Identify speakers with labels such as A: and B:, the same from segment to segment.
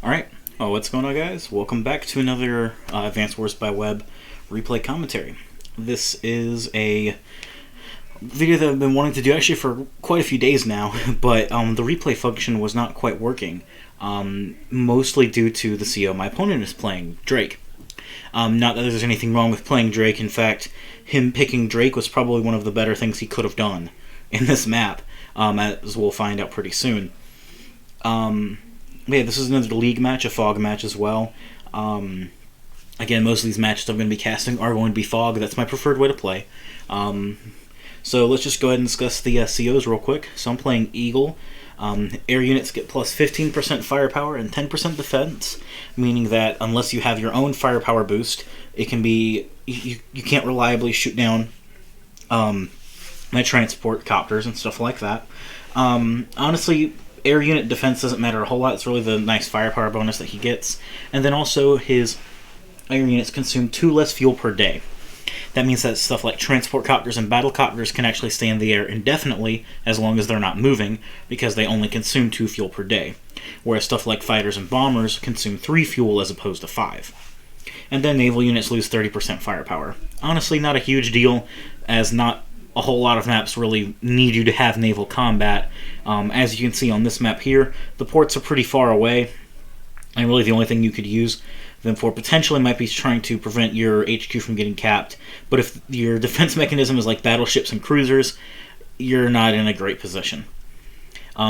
A: Alright, what's going on, guys? Welcome back to another Advanced Wars by Web replay commentary. This is a video that I've been wanting to do actually for quite a few days now, but the replay function was not quite working, mostly due to the CO my opponent is playing, Drake. Not that there's anything wrong with playing Drake. In fact, him picking Drake was probably one of the better things he could have done in this map, as we'll find out pretty soon. Yeah, this is another league match, a fog match as well. Again, most of these matches I'm going to be casting are going to be fog. That's my preferred way to play. So let's just go ahead and discuss the COs real quick. So I'm playing Eagle. Air units get plus 15% firepower and 10% defense, meaning that unless you have your own firepower boost, it can be you can't reliably shoot down my transport copters and stuff like that. Honestly, air unit defense doesn't matter a whole lot. It's really the nice firepower bonus that he gets. And then also his air units consume 2 less fuel per day. That means that stuff like transport copters and battle copters can actually stay in the air indefinitely as long as they're not moving, because they only consume 2 fuel per day. Whereas stuff like fighters and bombers consume 3 fuel as opposed to 5. And then naval units lose 30% firepower. Honestly, not a huge deal, as not a whole lot of maps really need you to have naval combat. As you can see on this map here, the ports are pretty far away, and really the only thing you could use them for potentially might be trying to prevent your HQ from getting capped. But if your defense mechanism is like battleships and cruisers, you're not in a great position.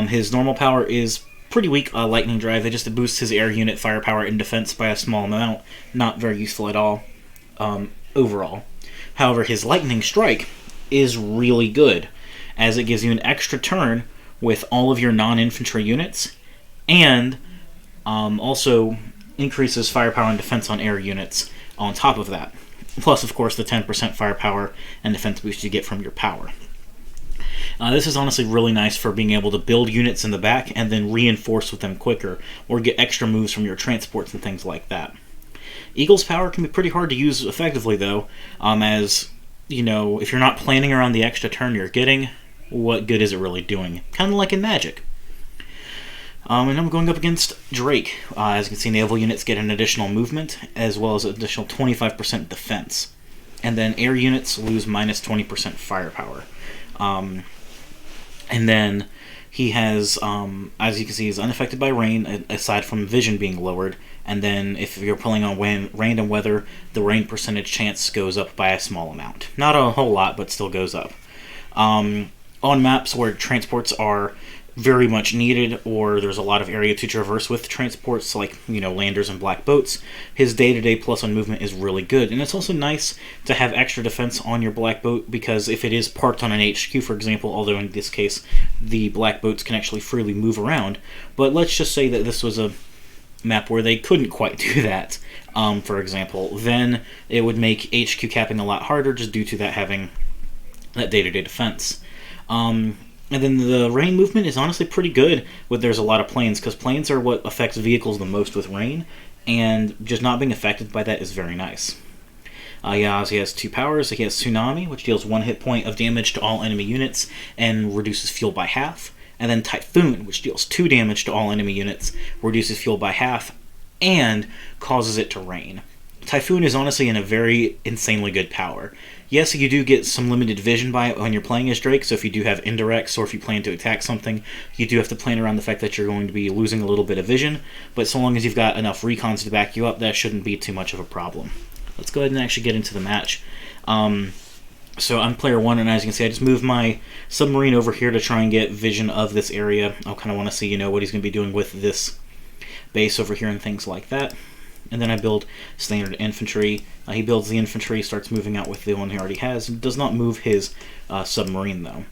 A: His normal power is pretty weak, lightning drive. It just boosts his air unit firepower and defense by a small amount. Not very useful at all overall. However, his lightning strike is really good, as it gives you an extra turn with all of your non-infantry units, and also increases firepower and defense on air units on top of that. Plus, of course, the 10% firepower and defense boost you get from your power. This is honestly really nice for being able to build units in the back and then reinforce with them quicker, or get extra moves from your transports and things like that. Eagle's power can be pretty hard to use effectively, though, as you know, if you're not planning around the extra turn you're getting, what good is it really doing? Kind of like in Magic. And I'm going up against Drake. As you can see, naval units get an additional movement, as well as an additional 25% defense. And then air units lose minus 20% firepower. And then he has, as you can see, he's unaffected by rain, aside from vision being lowered. And then if you're pulling on random weather, the rain percentage chance goes up by a small amount. Not a whole lot, but still goes up. On maps where transports are very much needed, or there's a lot of area to traverse with transports, like, landers and black boats, his day-to-day plus on movement is really good. And it's also nice to have extra defense on your black boat, because if it is parked on an HQ, for example, although in this case the black boats can actually freely move around, but let's just say that this was a map where they couldn't quite do that, for example, then it would make HQ capping a lot harder, just due to that having that day-to-day defense. And then the rain movement is honestly pretty good when there's a lot of planes, because planes are what affects vehicles the most with rain, and just not being affected by that is very nice. He has 2 powers. He has Tsunami, which deals 1 hit point of damage to all enemy units and reduces fuel by half. And then Typhoon, which deals 2 damage to all enemy units, reduces fuel by half, and causes it to rain. Typhoon is honestly in a very insanely good power. Yes, you do get some limited vision by it when you're playing as Drake, so if you do have indirects or if you plan to attack something, you do have to plan around the fact that you're going to be losing a little bit of vision, but so long as you've got enough recons to back you up, that shouldn't be too much of a problem. Let's go ahead and actually get into the match. So I'm player 1, and as you can see, I just moved my submarine over here to try and get vision of this area. I'll kind of want to see, what he's going to be doing with this base over here and things like that. And then I build standard infantry. He builds the infantry, starts moving out with the one he already has. Does not move his submarine, though.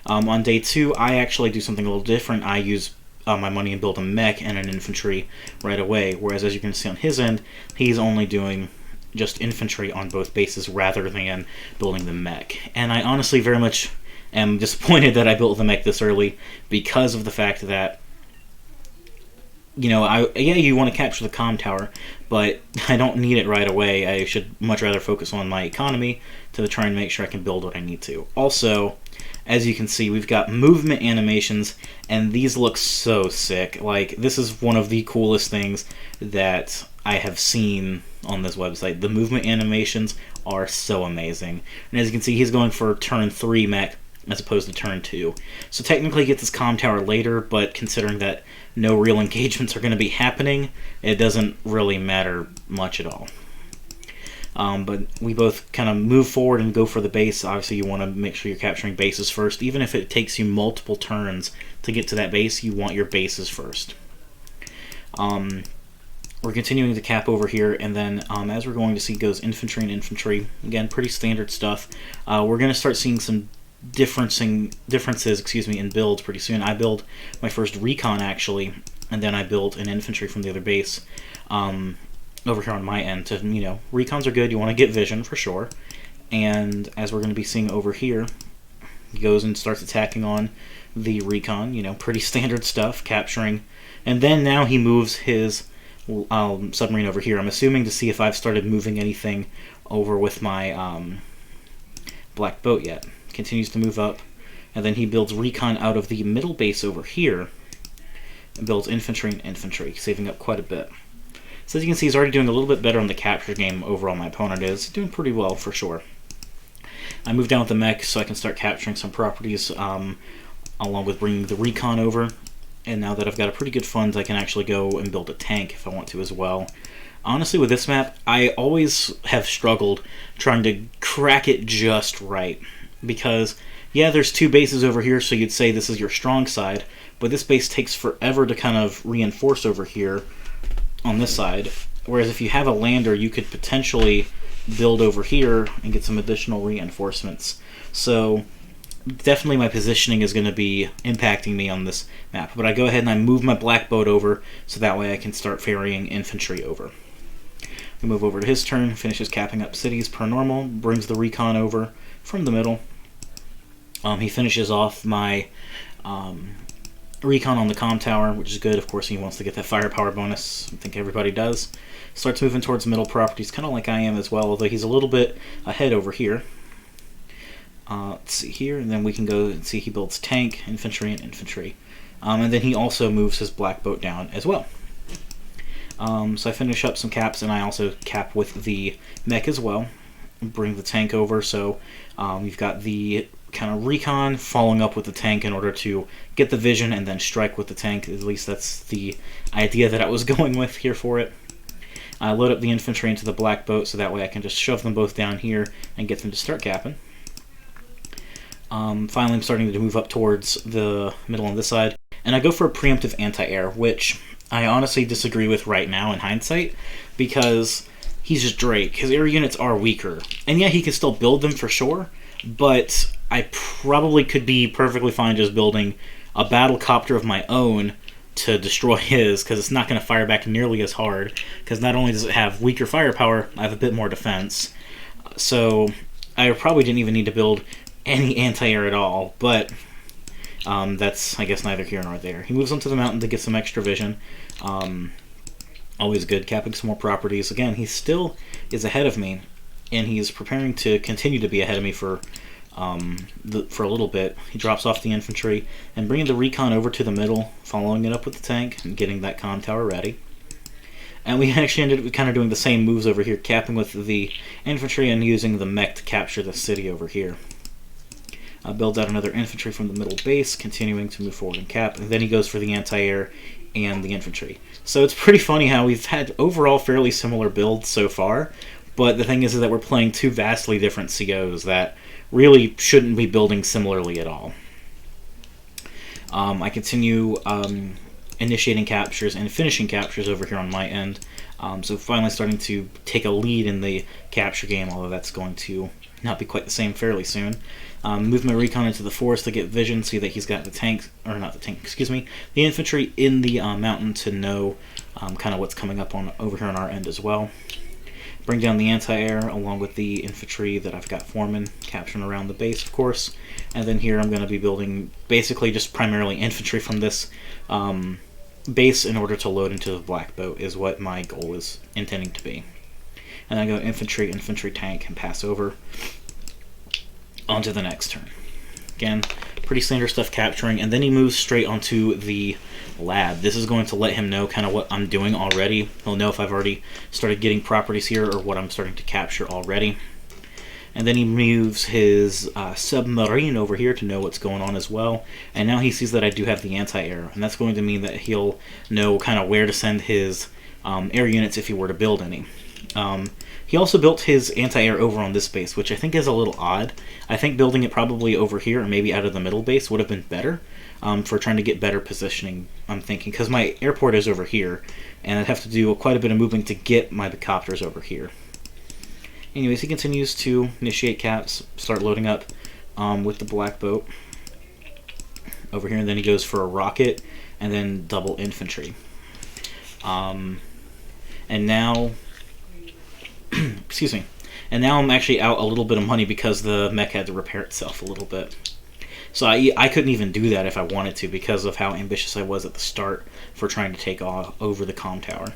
A: On day 2, I actually do something a little different. I use my money and build a mech and an infantry right away. Whereas, as you can see on his end, he's only doing just infantry on both bases rather than building the mech. And I honestly very much am disappointed that I built the mech this early, because of the fact that you want to capture the comm tower, but I don't need it right away. I should much rather focus on my economy to try and make sure I can build what I need to. Also, as you can see, we've got movement animations, and these look so sick. Like, this is one of the coolest things that I have seen on this website. The movement animations are so amazing. And as you can see, he's going for turn 3 mech as opposed to turn 2. So technically he gets his comm tower later, but considering that no real engagements are going to be happening, it doesn't really matter much at all. But we both kind of move forward and go for the base. Obviously, you want to make sure you're capturing bases first. Even if it takes you multiple turns to get to that base, you want your bases first. We're continuing to cap over here, and then as we're going to see goes infantry and infantry. Again, pretty standard stuff. We're going to start seeing some differences in builds pretty soon. I build my first recon, actually, and then I build an infantry from the other base. Over here on my end to, recons are good. You want to get vision for sure. And as we're going to be seeing over here, he goes and starts attacking on the recon, pretty standard stuff, capturing. And then now he moves his submarine over here. I'm assuming to see if I've started moving anything over with my black boat yet. Continues to move up. And then he builds recon out of the middle base over here and builds infantry and infantry, saving up quite a bit. So as you can see, he's already doing a little bit better on the capture game overall. My opponent is doing pretty well for sure. I move down with the mech so I can start capturing some properties along with bringing the recon over. And now that I've got a pretty good funds, I can actually go and build a tank if I want to as well. Honestly, with this map, I always have struggled trying to crack it just right. Because, yeah, there's 2 bases over here, so you'd say this is your strong side. But this base takes forever to kind of reinforce over here on this side, whereas if you have a lander, you could potentially build over here and get some additional reinforcements. So definitely my positioning is going to be impacting me on this map, but I go ahead and I move my black boat over so that way I can start ferrying infantry over. We move over to his turn, finishes capping up cities per normal, brings the recon over from the middle. He finishes off my recon on the comm tower, which is good. Of course, he wants to get that firepower bonus. I think everybody does. Starts moving towards middle properties, kind of like I am as well, although he's a little bit ahead over here. Let's see here, and then we can go and see he builds tank, infantry, and infantry. And then he also moves his black boat down as well. So I finish up some caps, and I also cap with the mech as well. Bring the tank over, so you've got the kind of recon following up with the tank in order to get the vision and then strike with the tank. At least that's the idea that I was going with here for it. I load up the infantry into the black boat so that way I can just shove them both down here and get them to start capping. Finally, I'm starting to move up towards the middle on this side, and I go for a preemptive anti-air, which I honestly disagree with right now in hindsight, because he's just Drake. His air units are weaker, and yeah, he can still build them for sure, but I probably could be perfectly fine just building a battle copter of my own to destroy his, because it's not going to fire back nearly as hard, because not only does it have weaker firepower, I have a bit more defense. So I probably didn't even need to build any anti-air at all, but that's, I guess, neither here nor there. He moves onto the mountain to get some extra vision. Always good, capping some more properties. Again, he still is ahead of me, and he's preparing to continue to be ahead of me for a little bit. He drops off the infantry and bringing the recon over to the middle, following it up with the tank and getting that comm tower ready. And we actually ended up kind of doing the same moves over here, capping with the infantry and using the mech to capture the city over here. Builds out another infantry from the middle base, continuing to move forward and cap, and then he goes for the anti-air and the infantry. So it's pretty funny how we've had overall fairly similar builds so far, but the thing is that we're playing 2 vastly different COs that really shouldn't be building similarly at all. I continue initiating captures and finishing captures over here on my end, so finally starting to take a lead in the capture game, although that's going to not be quite the same fairly soon. Move my recon into the forest to get vision, see that he's got the tank, or not the tank, excuse me, the infantry in the mountain to know kind of what's coming up on over here on our end as well. Bring down the anti-air along with the infantry that I've got forming, capturing around the base, of course. And then here I'm going to be building basically just primarily infantry from this base in order to load into the black boat is what my goal is intending to be. And then I go infantry, infantry, tank, and pass over onto the next turn. Again, pretty standard stuff capturing, and then he moves straight onto the lab. This is going to let him know kind of what I'm doing already. He'll know if I've already started getting properties here or what I'm starting to capture already. And then he moves his submarine over here to know what's going on as well. And now he sees that I do have the anti-air, and that's going to mean that he'll know kind of where to send his air units if he were to build any. He also built his anti-air over on this base, which I think is a little odd. I think building it probably over here or maybe out of the middle base would have been better for trying to get better positioning, I'm thinking, because my airport is over here, and I'd have to do quite a bit of moving to get my copters over here. Anyways, he continues to initiate caps, start loading up with the black boat over here, and then he goes for a rocket and then double infantry. And now, excuse me, and now I'm actually out a little bit of money because the mech had to repair itself a little bit. So I couldn't even do that if I wanted to because of how ambitious I was at the start for trying to take over the comm tower.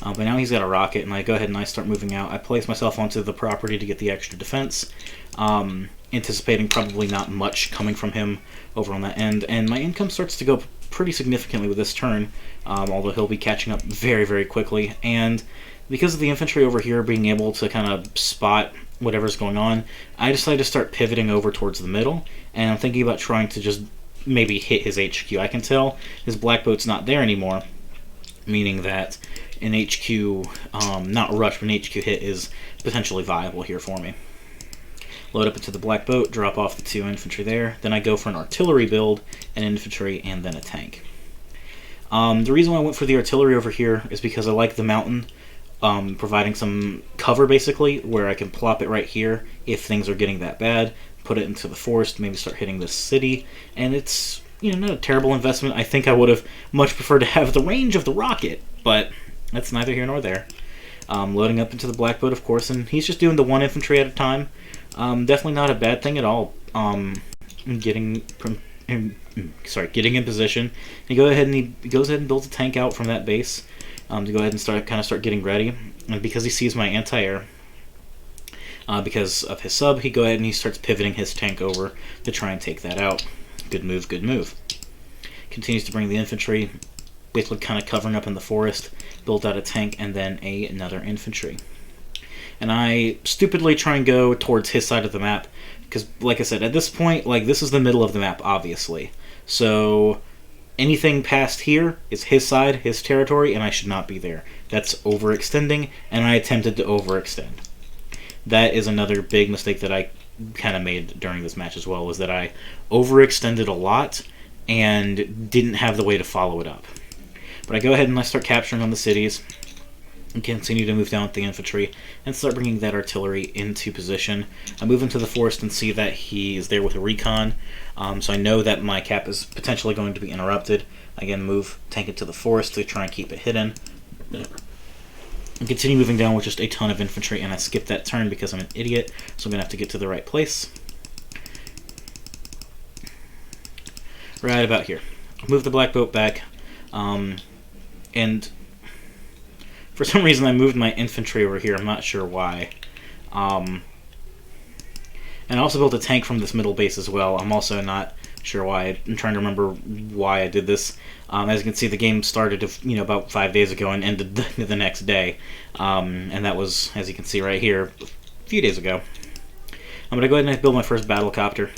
A: But now he's got a rocket, and I go ahead and I start moving out. I place myself onto the property to get the extra defense, anticipating probably not much coming from him over on that end. And my income starts to go pretty significantly with this turn, although he'll be catching up very, very quickly. And because of the infantry over here being able to kind of spot whatever's going on, I decided to start pivoting over towards the middle, and I'm thinking about trying to just maybe hit his HQ. I can tell his black boat's not there anymore, meaning that an HQ, not rush, but an HQ hit is potentially viable here for me. Load up into the black boat, drop off the 2 infantry there, then I go for an artillery build, an infantry, and then a tank. The reason why I went for the artillery over here is because I like the mountain, providing some cover basically, where I can plop it right here if things are getting that bad, put it into the forest, maybe start hitting this city, and it's, you know, not a terrible investment. I think I would have much preferred to have the range of the rocket, but that's neither here nor there. Loading up into the black boat, of course, and he's just doing the 1 infantry at a time. Definitely not a bad thing at all. Getting in position. He goes ahead and builds a tank out from that base to go ahead and start getting ready. And because he sees my anti-air, because of his sub, he go ahead and he starts pivoting his tank over to try and take that out. Good move, good move. Continues to bring the infantry, basically kind of covering up in the forest, build out a tank, and then another infantry. And I stupidly try and go towards his side of the map, because, like I said, at this point, like, this is the middle of the map, obviously. So anything past here is his side, his territory, and I should not be there. That's overextending, and I attempted to overextend. That is another big mistake that I kind of made during this match as well, was that I overextended a lot and didn't have the way to follow it up. But I go ahead and I start capturing on the cities and continue to move down with the infantry and start bringing that artillery into position. I move into the forest and see that he is there with a recon, so I know that my cap is potentially going to be interrupted. Again, move, tank it to the forest to try and keep it hidden. And continue moving down with just a ton of infantry, and I skip that turn because I'm an idiot, so I'm going to have to get to the right place. Right about here. Move the black boat back, and for some reason I moved my infantry over here. I'm not sure why. And I also built a tank from this middle base as well. I'm also not sure why. I'm trying to remember why I did this. As you can see, the game started about 5 days ago and ended the next day. And that was, as you can see right here, a few days ago. I'm going to go ahead and build my first battle copter.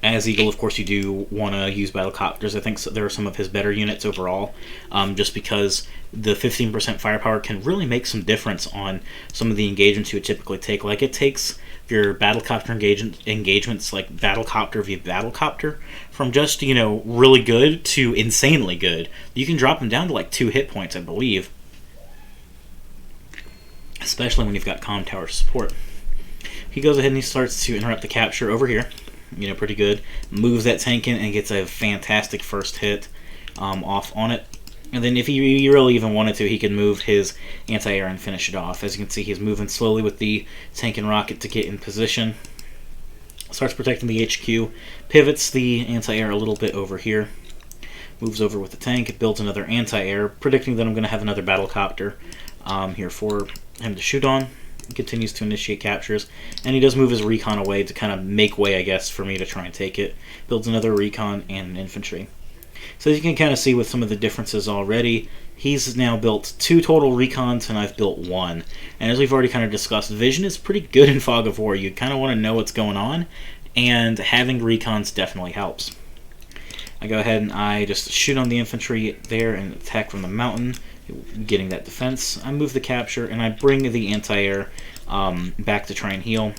A: As Eagle, of course, you do want to use battlecopters. I think there are some of his better units overall, just because the 15% firepower can really make some difference on some of the engagements you would typically take. Like, it takes your battlecopter engagements, like battlecopter via battlecopter, from just, really good to insanely good. You can drop them down to like 2 hit points, I believe, especially when you've got comm tower support. He goes ahead and he starts to interrupt the capture over here. Pretty good. Moves that tank in and gets a fantastic first hit off on it. And then if he really even wanted to, he could move his anti-air and finish it off. As you can see, he's moving slowly with the tank and rocket to get in position. Starts protecting the HQ. Pivots the anti-air a little bit over here. Moves over with the tank. It builds another anti-air, predicting that I'm going to have another battlecopter here for him to shoot on. He continues to initiate captures, and he does move his recon away to kind of make way, I guess, for me to try and take it. Builds another recon and an infantry. So as you can kind of see with some of the differences already, he's now built 2 total recons and I've built 1. And as we've already kind of discussed, vision is pretty good in Fog of War. You kind of want to know what's going on, and having recons definitely helps. I go ahead and I just shoot on the infantry there and attack from the mountain, getting that defense. I move the capture and I bring the anti-air back to try and heal,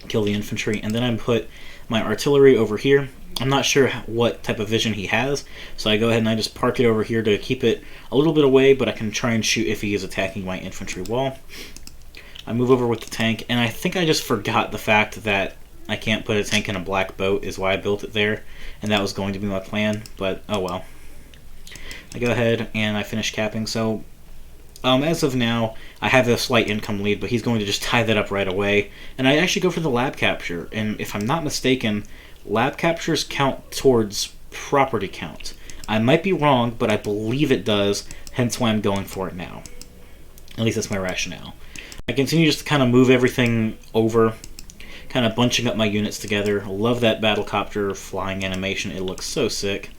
A: kill the infantry, and then I put my artillery over here. I'm not sure what type of vision he has, so I go ahead and I just park it over here to keep it a little bit away, but I can try and shoot if he is attacking my infantry wall. I move over with the tank, and I think I just forgot the fact that I can't put a tank in a black boat is why I built it there, and that was going to be my plan, but oh well. I go ahead and I finish capping, so as of now, I have a slight income lead, but he's going to just tie that up right away, and I actually go for the lab capture, and if I'm not mistaken, lab captures count towards property count. I might be wrong, but I believe it does, hence why I'm going for it now. At least that's my rationale. I continue just to kind of move everything over, kind of bunching up my units together. Love that battlecopter flying animation, it looks so sick.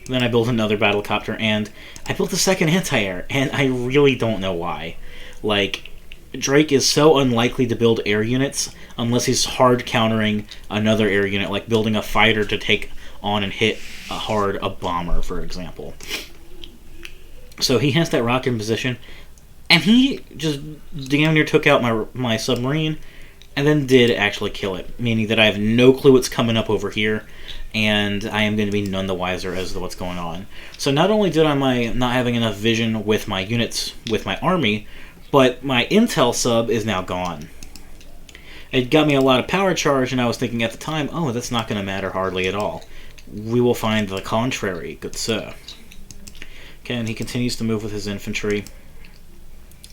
A: Then I built another battlecopter, and I built a second anti-air, and I really don't know why. Like, Drake is so unlikely to build air units unless he's hard countering another air unit, like building a fighter to take on and hit hard a bomber, for example. So he has that rocket in position, and he just damn near took out my submarine, and then did actually kill it, meaning that I have no clue what's coming up over here, and I am going to be none the wiser as to what's going on. So not only did I not having enough vision with my units, with my army, but my intel sub is now gone. It got me a lot of power charge, and I was thinking at the time, oh, that's not going to matter hardly at all. We will find the contrary, good sir. Okay, and he continues to move with his infantry.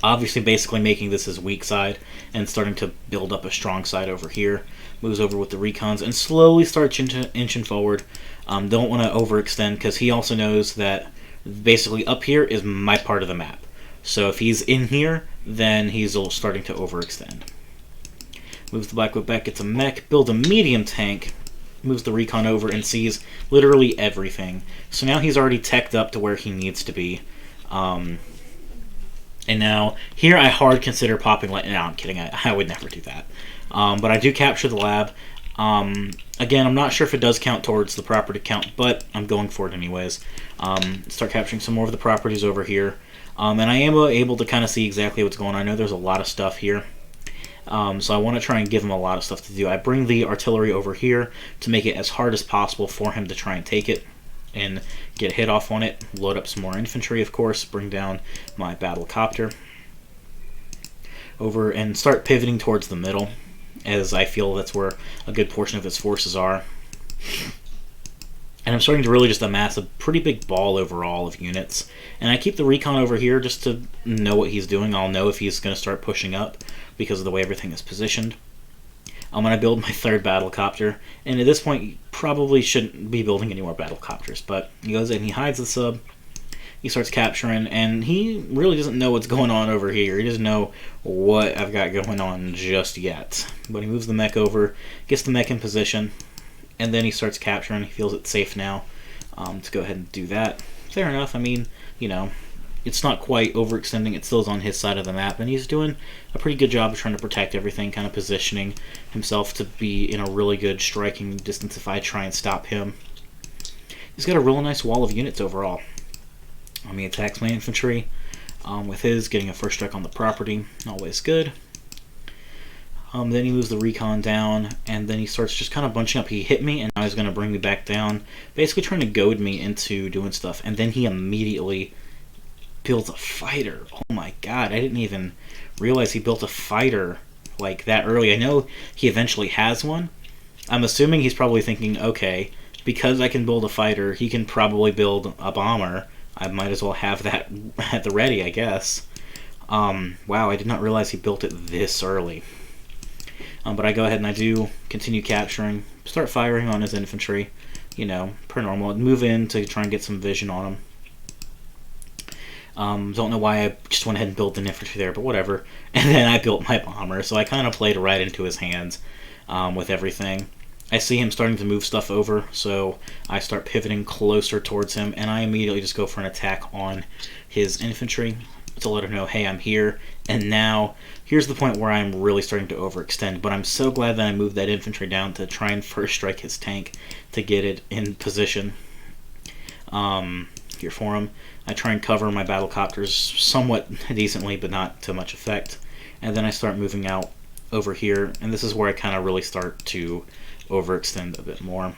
A: Obviously basically making this his weak side, and starting to build up a strong side over here. Moves over with the recons, and slowly starts inching forward. Don't want to overextend, because he also knows that basically up here is my part of the map. So if he's in here, then he's starting to overextend. Moves the Black Whip back, gets a mech, build a medium tank, moves the recon over, and sees literally everything. So now he's already teched up to where he needs to be. And now, here I hard consider popping light. No, I'm kidding, I would never do that. But I do capture the lab. Again, I'm not sure if it does count towards the property count, but I'm going for it anyways. Start capturing some more of the properties over here. And I am able to kind of see exactly what's going on. I know there's a lot of stuff here. So I want to try and give him a lot of stuff to do. I bring the artillery over here to make it as hard as possible for him to try and take it and get a hit off on it. Load up some more infantry, of course. Bring down my battlecopter over and start pivoting towards the middle, as I feel that's where a good portion of his forces are. And I'm starting to really just amass a pretty big ball overall of units. And I keep the recon over here just to know what he's doing. I'll know if he's going to start pushing up because of the way everything is positioned. I'm going to build my third battlecopter. And at this point, you probably shouldn't be building any more battlecopters. But he goes in, he hides the sub, he starts capturing, and he really doesn't know what's going on over here. He doesn't know what I've got going on just yet. But he moves the mech over, gets the mech in position, and then he starts capturing. He feels it's safe now to go ahead and do that. Fair enough. I mean, you know, it's not quite overextending. It still is on his side of the map, and he's doing a pretty good job of trying to protect everything, kind of positioning himself to be in a really good striking distance if I try and stop him. He's got a real nice wall of units overall. He attacks my infantry with his, getting a first strike on the property. Always good. Then he moves the recon down, and then he starts just kind of bunching up. He hit me, and now he's going to bring me back down, basically trying to goad me into doing stuff. And then he immediately builds a fighter. Oh my god, I didn't even realize he built a fighter like that early. I know he eventually has one. I'm assuming he's probably thinking, okay, because I can build a fighter, he can probably build a bomber. I might as well have that at the ready, I guess. Wow, I did not realize he built it this early. But I go ahead and I do continue capturing, start firing on his infantry, you know, per normal, and move in to try and get some vision on him. Don't know why I just went ahead and built an infantry there, but whatever. And then I built my bomber, so I kind of played right into his hands with everything. I see him starting to move stuff over, so I start pivoting closer towards him, and I immediately just go for an attack on his infantry to let him know, hey, I'm here. And now, here's the point where I'm really starting to overextend, but I'm so glad that I moved that infantry down to try and first strike his tank to get it in position here for him. I try and cover my battlecopters somewhat decently, but not to much effect. And then I start moving out over here, and this is where I kind of really start to overextend a bit more.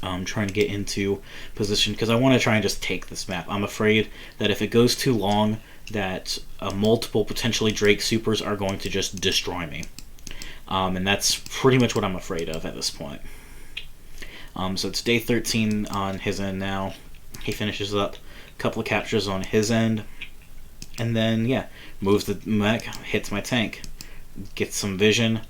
A: I'm trying to get into position because I want to try and just take this map. I'm afraid that if it goes too long, that multiple potentially Drake supers are going to just destroy me. And that's pretty much what I'm afraid of at this point. So it's day 13 on his end now. He finishes up a couple of captures on his end, and then yeah, moves the mech, hits my tank, gets some vision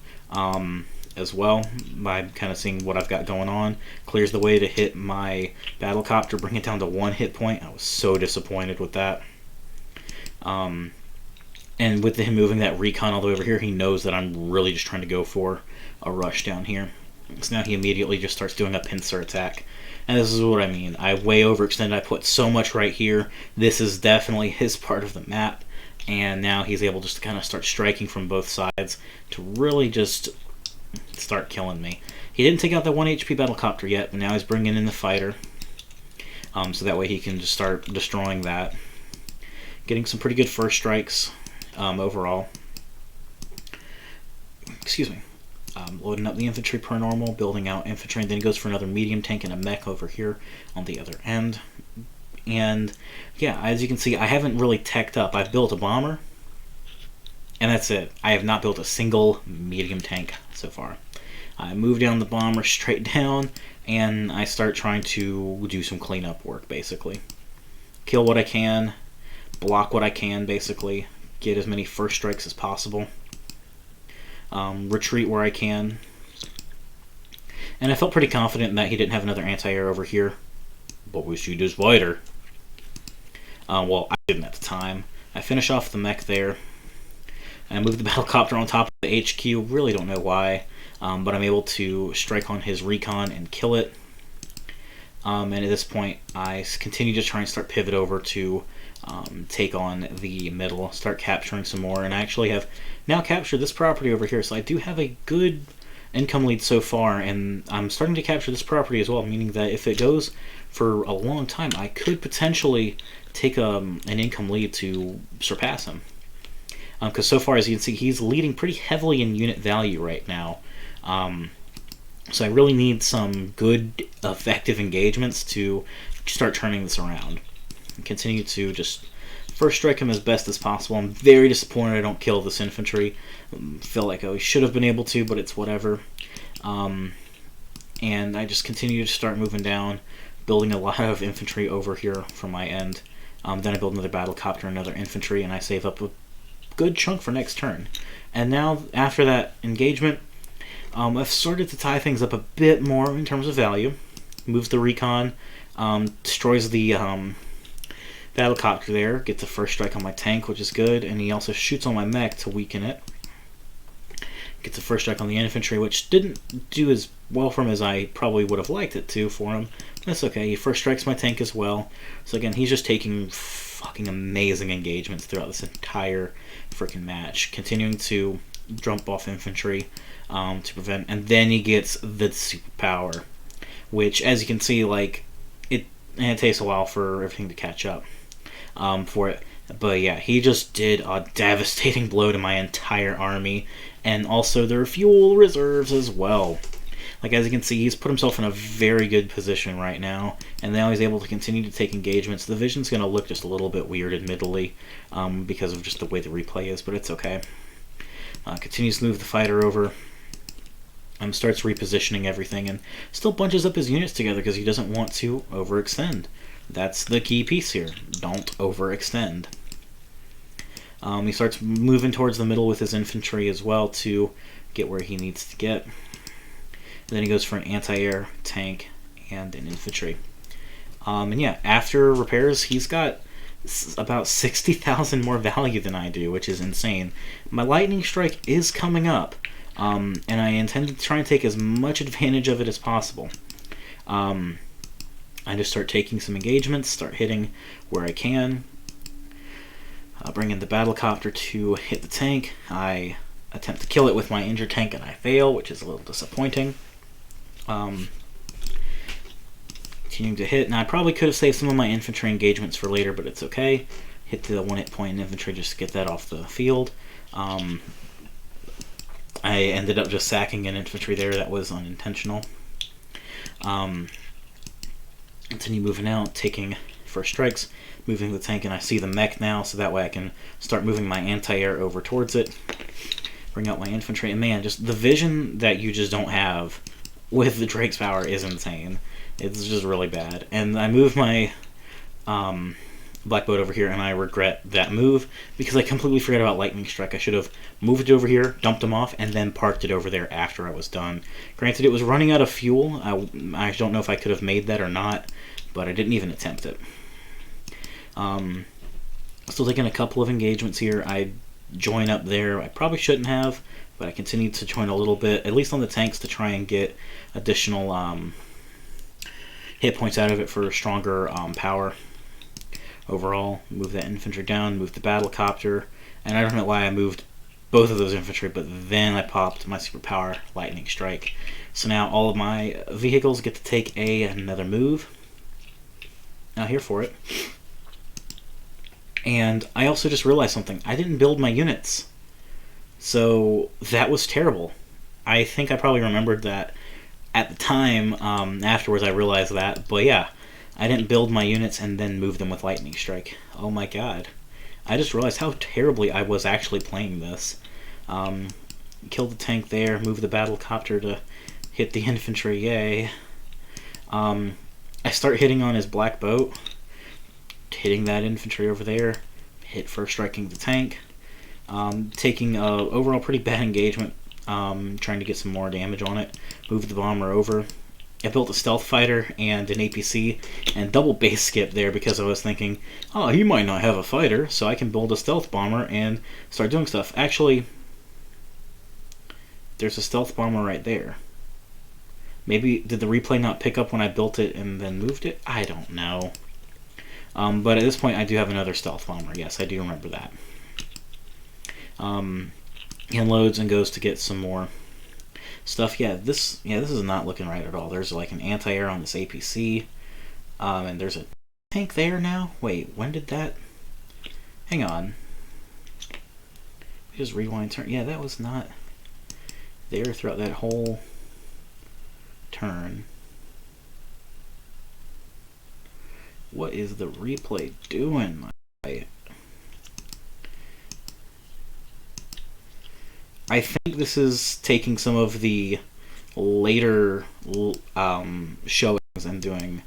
A: as well by kind of seeing what I've got going on. Clears the way to hit my battlecopter, bring it down to 1 hit point. I was so disappointed with that. And with him moving that recon all the way over here, he knows that I'm really just trying to go for a rush down here. So now he immediately just starts doing a pincer attack. And this is what I mean. I way overextended. I put so much right here. This is definitely his part of the map. And now he's able just to kind of start striking from both sides to really just start killing me. He didn't take out the 1 HP battlecopter yet, but now he's bringing in the fighter. So that way he can just start destroying that. Getting some pretty good first strikes overall. Excuse me. Loading up the infantry per normal, building out infantry, and then he goes for another medium tank and a mech over here on the other end. And yeah, as you can see, I haven't really teched up. I've built a bomber, and that's it. I have not built a single medium tank so far. I move down the bomber straight down, and I start trying to do some cleanup work, basically. Kill what I can, block what I can, basically. Get as many first strikes as possible. Retreat where I can. And I felt pretty confident that he didn't have another anti-air over here. But we shoot his fighter. Well, I didn't at the time. I finish off the mech there. I move the battlecopter on top of the HQ. Really don't know why. But I'm able to strike on his recon and kill it. And at this point, I continue to try and start pivot over to take on the middle, start capturing some more, and I actually have now captured this property over here, so I do have a good income lead so far, and I'm starting to capture this property as well, meaning that if it goes for a long time, I could potentially take an income lead to surpass him. Because so far, as you can see, he's leading pretty heavily in unit value right now. So I really need some good, effective engagements to start turning this around. And continue to just first strike him as best as possible. I'm very disappointed I don't kill this infantry. Feel like I should have been able to, but it's whatever. And I just continue to start moving down, building a lot of infantry over here from my end. Then I build another battlecopter, another infantry, and I save up a good chunk for next turn. And now, after that engagement, I've started to tie things up a bit more in terms of value. Moves the recon, destroys the battlecopter there, gets a first strike on my tank, which is good, and he also shoots on my mech to weaken it. Gets a first strike on the infantry, which didn't do as well for him as I probably would have liked it to for him. That's okay. He first strikes my tank as well. So again, he's just taking fucking amazing engagements throughout this entire freaking match. Continuing to jump off infantry to prevent, and then he gets the superpower, which, as you can see, like it takes a while for everything to catch up for it. But yeah, he just did a devastating blow to my entire army, and also their fuel reserves as well. Like, as you can see, he's put himself in a very good position right now, and now he's able to continue to take engagements. The vision's going to look just a little bit weird, admittedly, because of just the way the replay is, but it's okay. Continues to move the fighter over, starts repositioning everything, and still bunches up his units together because he doesn't want to overextend. That's the key piece here. Don't overextend. He starts moving towards the middle with his infantry as well to get where he needs to get. And then he goes for an anti-air, tank, and an infantry. And yeah, after repairs, he's got about 60,000 more value than I do, which is insane. My lightning strike is coming up, and I intend to try and take as much advantage of it as possible. I just start taking some engagements, start hitting where I can. I'll bring in the battlecopter to hit the tank. I attempt to kill it with my injured tank and I fail, which is a little disappointing. Continuing to hit. Now I probably could have saved some of my infantry engagements for later, but it's okay. Hit the 1 hit point in infantry just to get that off the field. I ended up just sacking an infantry there. That was unintentional. Continue moving out, taking first strikes, moving the tank, and I see the mech now, so that way I can start moving my anti-air over towards it. Bring out my infantry, and man, just the vision that you just don't have with the Drake's power is insane. It's just really bad. And I moved my black boat over here, and I regret that move because I completely forgot about lightning strike. I should have moved it over here, dumped him off, and then parked it over there after I was done. Granted, it was running out of fuel. I don't know if I could have made that or not, but I didn't even attempt it. Still taking a couple of engagements here. I join up there. I probably shouldn't have, but I continued to join a little bit, at least on the tanks, to try and get additional hit points out of it for stronger power. Overall, move that infantry down, move the battlecopter, and I don't know why I moved both of those infantry, but then I popped my superpower lightning strike. So now all of my vehicles get to take another move. Now here for it. And I also just realized something. I didn't build my units. So that was terrible. I think I probably remembered that at the time. Afterwards I realized that. But yeah, I didn't build my units and then move them with lightning strike. Oh my god. I just realized how terribly I was actually playing this. Killed the tank there, moved the battlecopter to hit the infantry, yay. I start hitting on his black boat, hitting that infantry over there, hit first striking the tank, taking a overall pretty bad engagement, trying to get some more damage on it, moved the bomber over. I built a stealth fighter and an APC, and double base skip there because I was thinking, oh, he might not have a fighter, so I can build a stealth bomber and start doing stuff. Actually, there's a stealth bomber right there. Maybe, did the replay not pick up when I built it and then moved it? I don't know. But at this point, I do have another stealth bomber. Yes, I do remember that. He unloads and goes to get some more stuff. This is not looking right at all. There's like an anti-air on this APC, and there's a tank there now. Wait, when did that? Hang on. Just rewind turn. Yeah, that was not there throughout that whole turn. What is the replay doing? I think this is taking some of the later showings and doing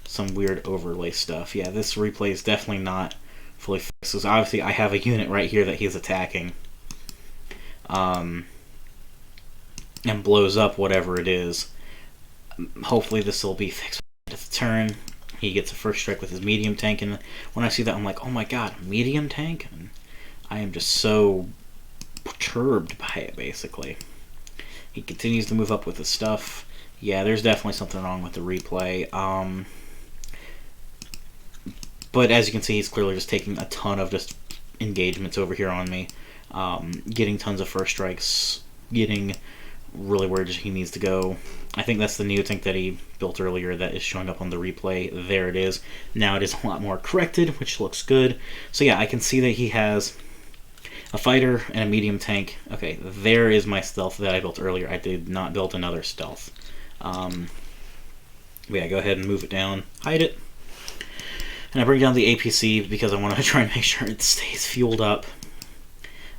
A: some weird overlay stuff. Yeah, this replay is definitely not fully fixed. So obviously I have a unit right here that he's attacking. And blows up whatever it is. Hopefully this will be fixed at the turn. He gets a first strike with his medium tank, and when I see that I'm like, oh my god, medium tank? And I am just so perturbed by it, basically. He continues to move up with his stuff. Yeah, there's definitely something wrong with the replay. But as you can see, he's clearly just taking a ton of just engagements over here on me. Getting tons of first strikes, getting really where he needs to go. I think that's the new tank that he built earlier that is showing up on the replay. There it is. Now it is a lot more corrected, which looks good. So yeah, I can see that he has a fighter and a medium tank. Okay, there is my stealth that I built earlier. I did not build another stealth. Yeah, go ahead and move it down, hide it. And I bring down the APC because I want to try and make sure it stays fueled up.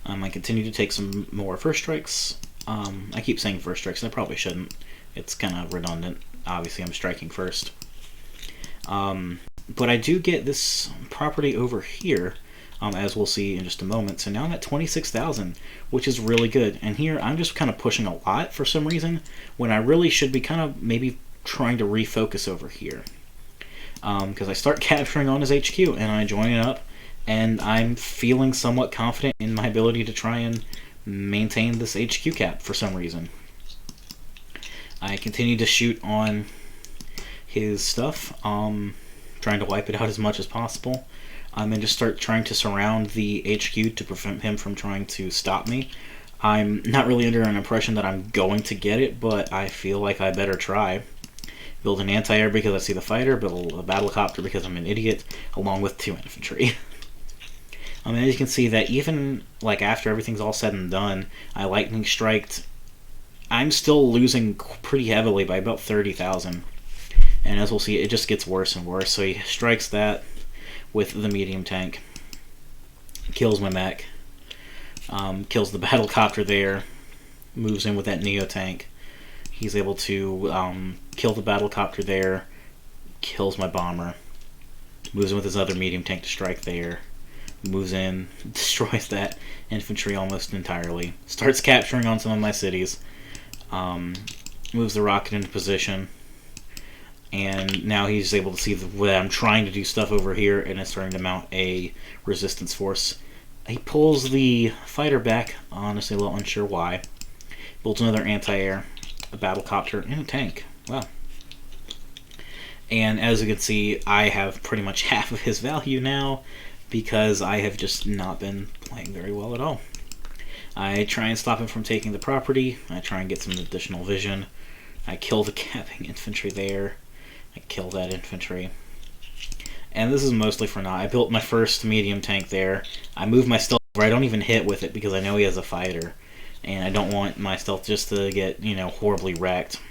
A: I continue to take some more first strikes. I keep saying first strikes, and I probably shouldn't. It's kind of redundant. Obviously, I'm striking first. But I do get this property over here, as we'll see in just a moment. So now I'm at 26,000, which is really good. And here, I'm just kind of pushing a lot for some reason, when I really should be kind of maybe trying to refocus over here. because I start capturing on his HQ and I join it up, and I'm feeling somewhat confident in my ability to try and maintain this HQ cap for some reason. I continue to shoot on his stuff, trying to wipe it out as much as possible. And just start trying to surround the HQ to prevent him from trying to stop me. I'm not really under an impression that I'm going to get it, but I feel like I better try. Build an anti-air because I see the fighter, build a battlecopter because I'm an idiot, along with 2 infantry. As you can see that even like after everything's all said and done, I lightning striked. I'm still losing pretty heavily by about 30,000. And as we'll see, it just gets worse and worse. So he strikes that with the medium tank. Kills my mech. Kills the battlecopter there. Moves in with that Neo tank. He's able to kill the battlecopter there. Kills my bomber. Moves in with his other medium tank to strike there. Moves in. Destroys that infantry almost entirely. Starts capturing on some of my cities. Moves the rocket into position. And now he's able to see that I'm trying to do stuff over here, and it's starting to mount a resistance force. He pulls the fighter back, honestly a little unsure why. Builds another anti-air, a battlecopter, and a tank. Wow. And as you can see, I have pretty much half of his value now, because I have just not been playing very well at all. I try and stop him from taking the property. I try and get some additional vision. I kill the capping infantry there. I kill that infantry. And this is mostly for naught. I built my first medium tank there. I move my stealth over. I don't even hit with it because I know he has a fighter. And I don't want my stealth just to get, horribly wrecked.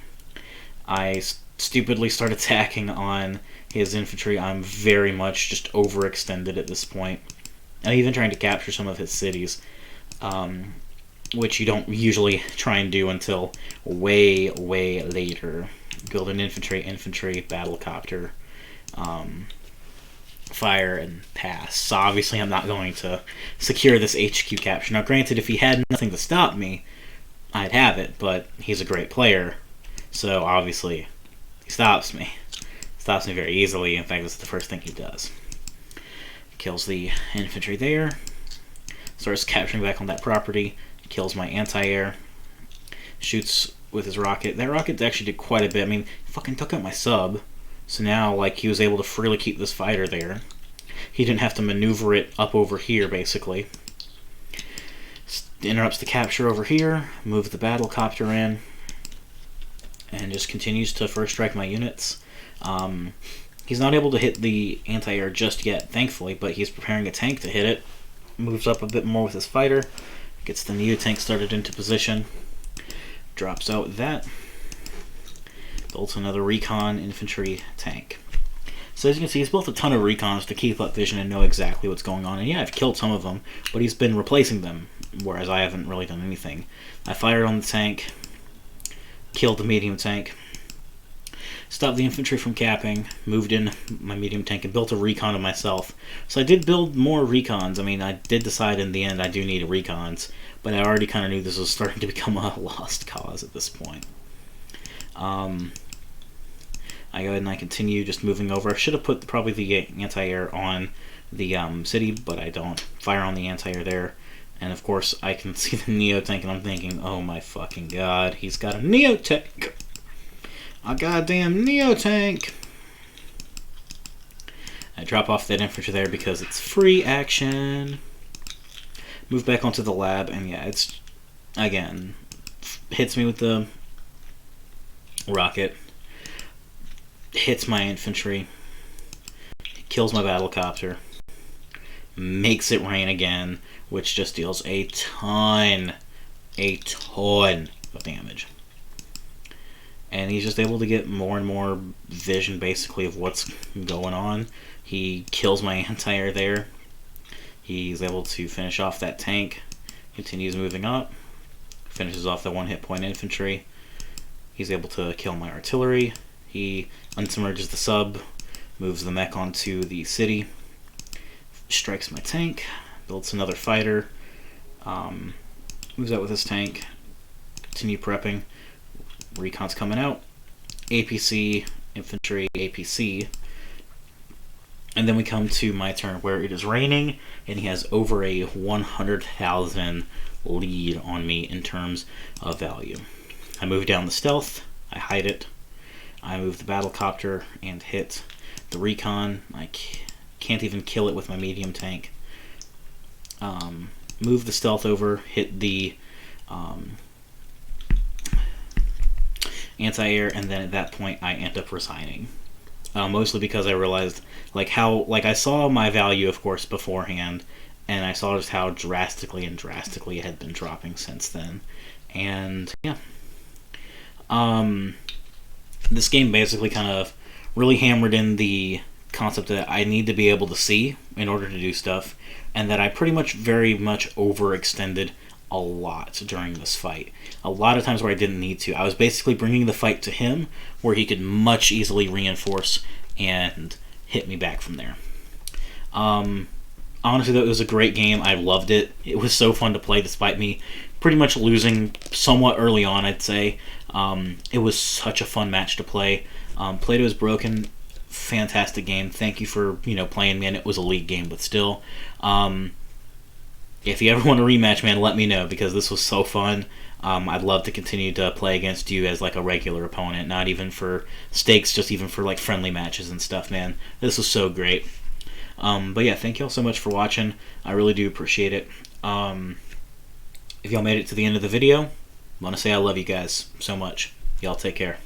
A: I stupidly start attacking on his infantry. I'm very much just overextended at this point. I'm even trying to capture some of his cities, which you don't usually try and do until way, way later. Build an infantry, battlecopter, fire, and pass. So obviously I'm not going to secure this HQ capture. Now granted, if he had nothing to stop me, I'd have it, but he's a great player, so obviously he stops me. Stops me very easily. In fact, that's the first thing he does. Kills the infantry there. Starts capturing back on that property. Kills my anti-air. Shoots with his rocket. That rocket actually did quite a bit. He fucking took out my sub. So now, he was able to freely keep this fighter there. He didn't have to maneuver it up over here, basically. Interrupts the capture over here. Moves the battlecopter in. And just continues to first strike my units. He's not able to hit the anti-air just yet, thankfully, but he's preparing a tank to hit it. Moves up a bit more with his fighter. Gets the Neo tank started into position. Drops out that. Builds another recon infantry tank. So as you can see, he's built a ton of recons to keep up vision and know exactly what's going on. And yeah, I've killed some of them, but he's been replacing them, whereas I haven't really done anything. I fired on the tank. Killed the medium tank. Stopped the infantry from capping, moved in my medium tank, and built a recon of myself. So I did build more recons. I did decide in the end I do need recons, but I already kind of knew this was starting to become a lost cause at this point. I go ahead and I continue just moving over. I should have put probably the anti-air on the city, but I don't. Fire on the anti-air there. And of course, I can see the Neo tank, and I'm thinking, oh my fucking god, he's got a Neo tank! A goddamn Neo tank! I drop off that infantry there because it's free action. Move back onto the lab, and yeah, it's, again, hits me with the rocket. Hits my infantry. Kills my battlecopter. Makes it rain again, which just deals a ton of damage. And he's just able to get more and more vision, basically, of what's going on. He kills my anti-air there. He's able to finish off that tank. Continues moving up. Finishes off the one hit point infantry. He's able to kill my artillery. He unsubmerges the sub. Moves the mech onto the city. Strikes my tank. Builds another fighter. Moves out with his tank. Continue prepping. Recon's coming out. APC, infantry, APC. And then we come to my turn where it is raining, and he has over a 100,000 lead on me in terms of value. I move down the stealth, I hide it, I move the battlecopter and hit the recon. I can't even kill it with my medium tank. Move the stealth over, hit the anti-air, and then at that point I end up resigning. Mostly because I realized I saw my value, of course, beforehand, and I saw just how drastically it had been dropping since then. And yeah, this game basically kind of really hammered in the concept that I need to be able to see in order to do stuff, and that I pretty much very much overextended a lot during this fight. A lot of times where I didn't need to. I was basically bringing the fight to him where he could much easily reinforce and hit me back from there. Honestly, though, it was a great game. I loved it. It was so fun to play despite me pretty much losing somewhat early on, I'd say. It was such a fun match to play. Play-Doh is broken. Fantastic game. Thank you for playing me, and it was a league game, but still. If you ever want a rematch, man, let me know, because this was so fun. I'd love to continue to play against you as like a regular opponent, not even for stakes, just even for like friendly matches and stuff, man. This was so great. But yeah, thank you all so much for watching. I really do appreciate it. If y'all made it to the end of the video, I want to say I love you guys so much. Y'all take care.